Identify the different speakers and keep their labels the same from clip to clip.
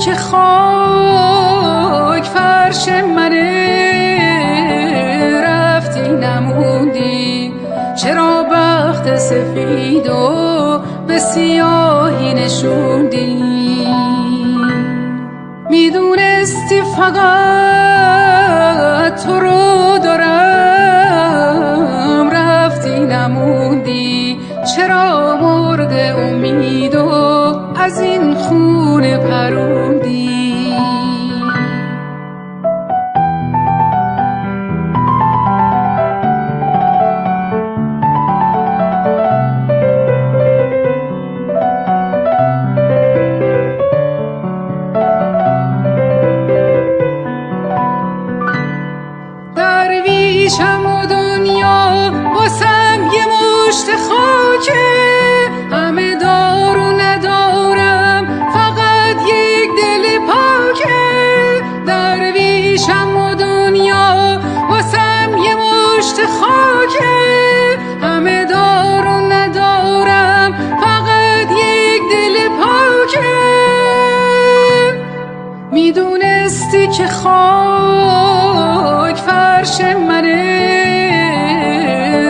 Speaker 1: که خاک فرش منه، رفتی نموندی چرا بخت سفید و به سیاهی نشوندی؟ میدونستی فقط تو رو دارم، رفتی نموندی چرا مرغ امید و از این خونه پروندی؟ درویشم و دنیا واسم یه مشت خاکه، همه دار و ندارم فقط یک دل پاکه. درویشم و دنیا واسم یه مشت خاکه، همه دار و ندارم فقط یک دل پاکه. میدونستی که خاک فرش منه،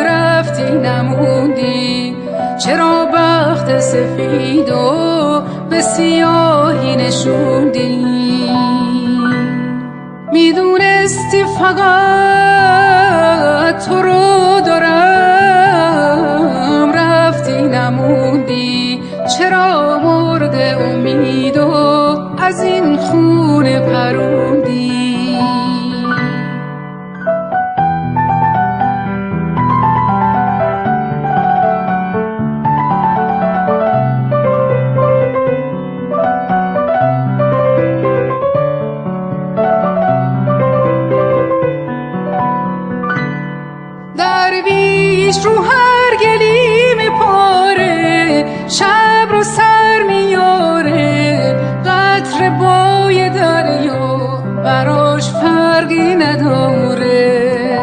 Speaker 1: رفتی نموندی چرا بخت سفید و به سیاهی نشوندی؟ میدونستی فقط تو رو دارم، رفتی نموندی چرا مرغ امید و از این خونه پروندی؟ درویش رو هر گلیم پاره، شب رو سر میاره، قطر بای دریا براش فرقی نداره.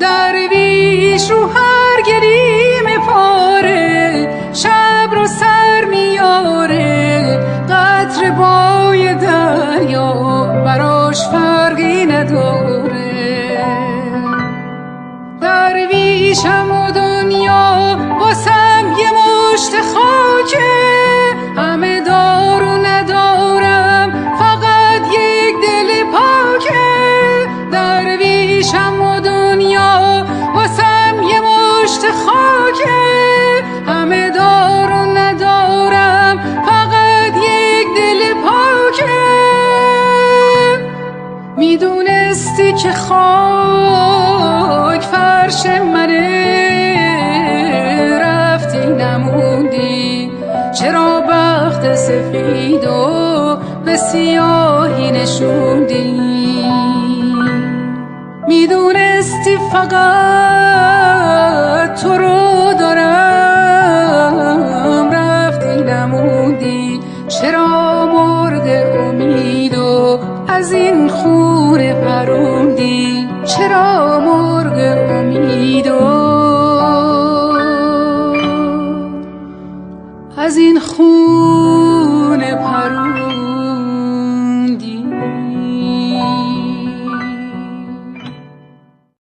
Speaker 1: درویش رو هر گلیم پاره، شب رو سر میاره، قطر بای دریا براش فرقی نداره. درویشم و دنیا واسم یه مشت خاکه، همه دار و ندارم فقط یک دل پاکه. درویشم و دنیا واسم یه مشت خاکه، همه دار و ندارم فقط یک دل پاکه. میدونستی که خاک فرش منه، رفتی نموندی چرا بخت سفید و به سیاهی نشوندی؟ میدونستی فقط تو رو دارم، رفتی نموندی چرا مرغ امید و از این خونه پروندی؟ چرا